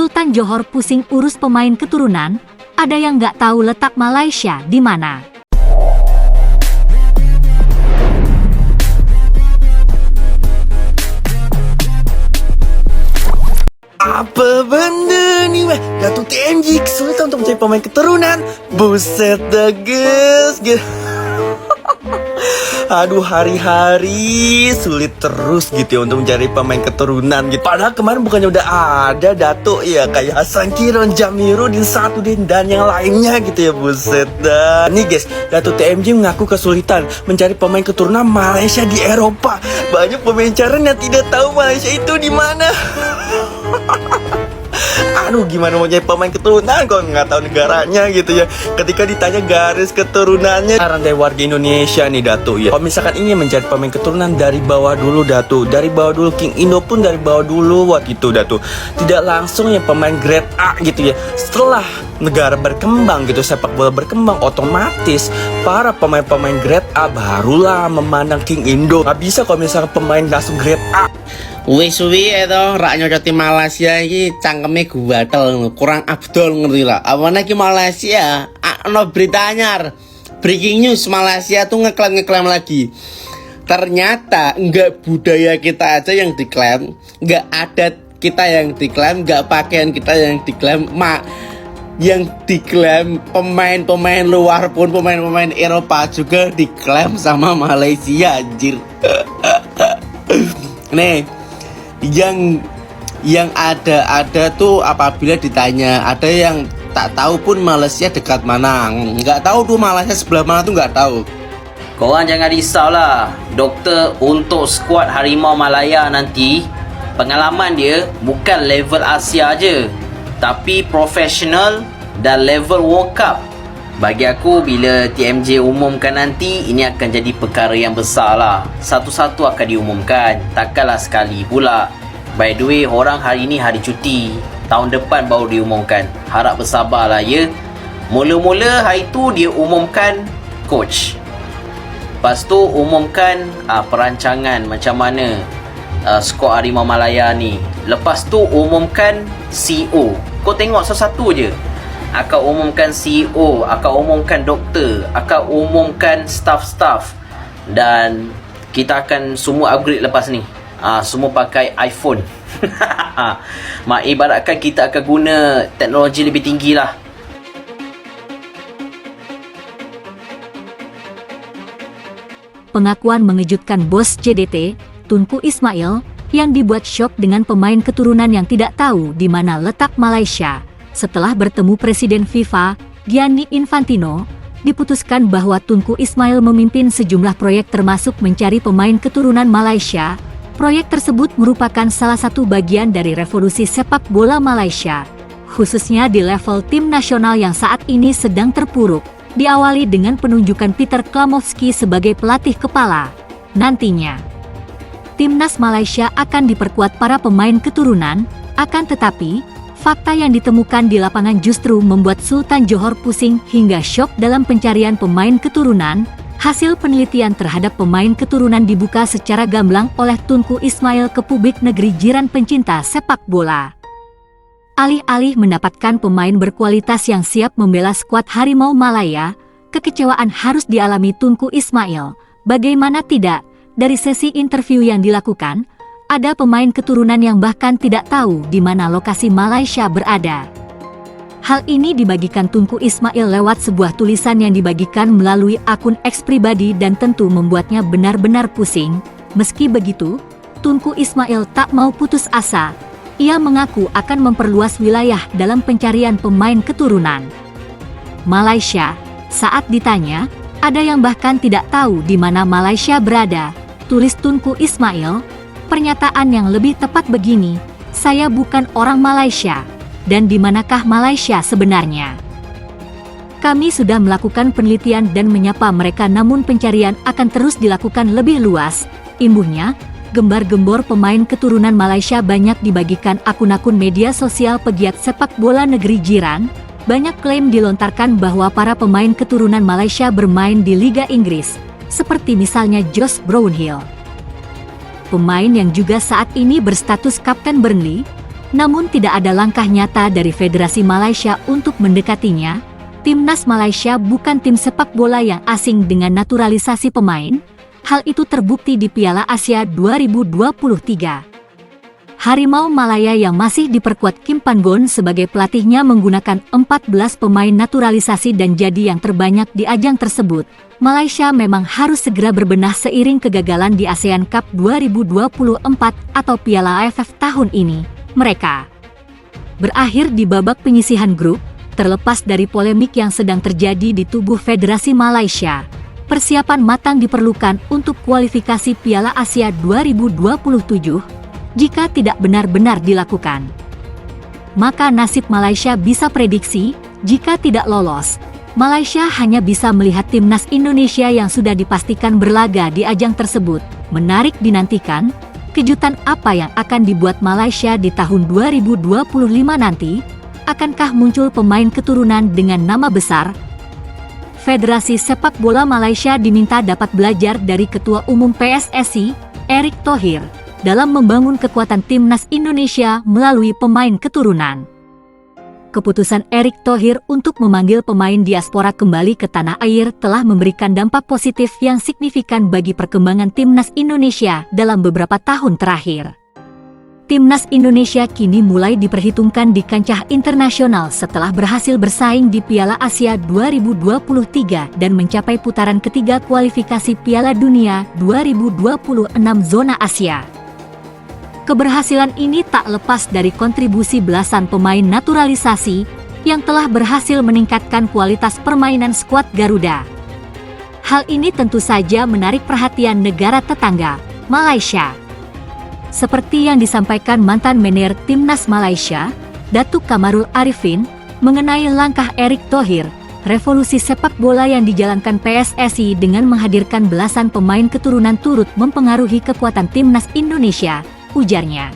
Sultan Johor pusing urus pemain keturunan, ada yang nggak tahu letak Malaysia di mana. Apa benda ni weh? Datuk TMG kesulitan untuk mencari pemain keturunan. Buset dah guys. Aduh, hari-hari sulit terus gitu ya untuk mencari pemain keturunan gitu. Padahal kemarin bukannya udah ada Datuk ya, kayak Hasan Kiron, Jamiruddin Satuddin dan yang lainnya gitu ya. Buset dah. Nih guys, Datuk TMG mengaku kesulitan mencari pemain keturunan Malaysia di Eropa. Banyak pemain caran yang tidak tahu Malaysia itu di mana. Aduh, gimana mau nyari pemain keturunan kalau nggak tahu negaranya gitu ya. Ketika ditanya garis keturunannya, saran dari warga Indonesia nih Datuk ya, kalau misalkan ingin mencari pemain keturunan dari bawah dulu Datuk, dari bawah dulu. King Indo pun dari bawah dulu waktu itu Datuk, tidak langsung yang pemain grade A gitu ya. Setelah negara berkembang gitu, sepak bola berkembang, otomatis para pemain-pemain grade A barulah memandang King Indo. Nggak bisa kalau misalkan pemain langsung grade A. Wis suwi itu rak nyocoti Malaysia iki cangkeme guwatel kurang abdol ngerti lah. Awane iki Malaysia ana berita anyar. Breaking news, Malaysia tuh ngeklaim lagi. Ternyata enggak budaya kita aja yang diklaim, enggak adat kita yang diklaim, enggak pakaian kita yang diklaim, yang diklaim pemain-pemain luar pun, pemain-pemain Eropa juga diklaim sama Malaysia anjir. Nih yang ada tuh apabila ditanya, ada yang tak tahu pun Malaysia dekat mana, nggak tahu tuh Malaysia sebelah mana tuh nggak tahu. Korang jangan risaulah, doktor untuk skuad Harimau Malaya nanti pengalaman dia bukan level Asia aje, tapi profesional dan level World Cup. Bagi aku, bila TMJ umumkan nanti, ini akan jadi perkara yang besar lah. Satu-satu akan diumumkan, takkanlah sekali pula. By the way, orang hari ini hari cuti, tahun depan baru diumumkan. Harap bersabarlah ya. Mula-mula hari tu dia umumkan coach, lepas tu umumkan perancangan macam mana skuad Harimau Malaya ni. Lepas tu umumkan CEO. Kau tengok satu-satu je. Akan umumkan CEO, akan umumkan doktor, akan umumkan staff-staff. Dan kita akan semua upgrade lepas ni. Semua pakai iPhone. Ibaratkan kita akan guna teknologi lebih tinggi lah. Pengakuan mengejutkan bos JDT, Tunku Ismail, yang dibuat syok dengan pemain keturunan yang tidak tahu di mana letak Malaysia. Setelah bertemu Presiden FIFA, Gianni Infantino, diputuskan bahwa Tunku Ismail memimpin sejumlah proyek termasuk mencari pemain keturunan Malaysia. Proyek tersebut merupakan salah satu bagian dari revolusi sepak bola Malaysia, khususnya di level tim nasional yang saat ini sedang terpuruk. Diawali dengan penunjukan Peter Klamovski sebagai pelatih kepala. Nantinya, timnas Malaysia akan diperkuat para pemain keturunan, akan tetapi fakta yang ditemukan di lapangan justru membuat Sultan Johor pusing hingga syok dalam pencarian pemain keturunan. Hasil penelitian terhadap pemain keturunan dibuka secara gamblang oleh Tunku Ismail ke publik negeri jiran pencinta sepak bola. Alih-alih mendapatkan pemain berkualitas yang siap membela skuad Harimau Malaya, kekecewaan harus dialami Tunku Ismail. Bagaimana tidak, dari sesi interview yang dilakukan, ada pemain keturunan yang bahkan tidak tahu di mana lokasi Malaysia berada. Hal ini dibagikan Tunku Ismail lewat sebuah tulisan yang dibagikan melalui akun X pribadi dan tentu membuatnya benar-benar pusing. Meski begitu, Tunku Ismail tak mau putus asa. Ia mengaku akan memperluas wilayah dalam pencarian pemain keturunan Malaysia. Saat ditanya, ada yang bahkan tidak tahu di mana Malaysia berada, tulis Tunku Ismail, pernyataan yang lebih tepat begini, saya bukan orang Malaysia. Dan di manakah Malaysia sebenarnya? Kami sudah melakukan penelitian dan menyapa mereka, namun pencarian akan terus dilakukan lebih luas. Imbuhnya, gembar-gembor pemain keturunan Malaysia banyak dibagikan akun-akun media sosial pegiat sepak bola negeri jiran. Banyak klaim dilontarkan bahwa para pemain keturunan Malaysia bermain di Liga Inggris, seperti misalnya Josh Brownhill, pemain yang juga saat ini berstatus Kapten Burnley. Namun tidak ada langkah nyata dari Federasi Malaysia untuk mendekatinya. Timnas Malaysia bukan tim sepak bola yang asing dengan naturalisasi pemain. Hal itu terbukti di Piala Asia 2023. Harimau Malaya yang masih diperkuat Kim Pan-gon sebagai pelatihnya menggunakan 14 pemain naturalisasi dan jadi yang terbanyak di ajang tersebut. Malaysia memang harus segera berbenah seiring kegagalan di ASEAN Cup 2024 atau Piala AFF tahun ini. Mereka berakhir di babak penyisihan grup. Terlepas dari polemik yang sedang terjadi di tubuh Federasi Malaysia, persiapan matang diperlukan untuk kualifikasi Piala Asia 2027. Jika tidak benar-benar dilakukan, maka nasib Malaysia bisa prediksi. Jika tidak lolos, Malaysia hanya bisa melihat timnas Indonesia yang sudah dipastikan berlaga di ajang tersebut. Menarik dinantikan, kejutan apa yang akan dibuat Malaysia di tahun 2025 nanti? Akankah muncul pemain keturunan dengan nama besar? Federasi Sepak Bola Malaysia diminta dapat belajar dari Ketua Umum PSSI, Erick Thohir, dalam membangun kekuatan timnas Indonesia melalui pemain keturunan. Keputusan Erick Thohir untuk memanggil pemain diaspora kembali ke tanah air telah memberikan dampak positif yang signifikan bagi perkembangan timnas Indonesia dalam beberapa tahun terakhir. Timnas Indonesia kini mulai diperhitungkan di kancah internasional setelah berhasil bersaing di Piala Asia 2023 dan mencapai putaran ketiga kualifikasi Piala Dunia 2026 zona Asia. Keberhasilan ini tak lepas dari kontribusi belasan pemain naturalisasi yang telah berhasil meningkatkan kualitas permainan skuad Garuda. Hal ini tentu saja menarik perhatian negara tetangga, Malaysia. Seperti yang disampaikan mantan manajer Timnas Malaysia, Datuk Kamarul Arifin, mengenai langkah Erick Thohir, revolusi sepak bola yang dijalankan PSSI dengan menghadirkan belasan pemain keturunan turut mempengaruhi kekuatan timnas Indonesia, ujarnya.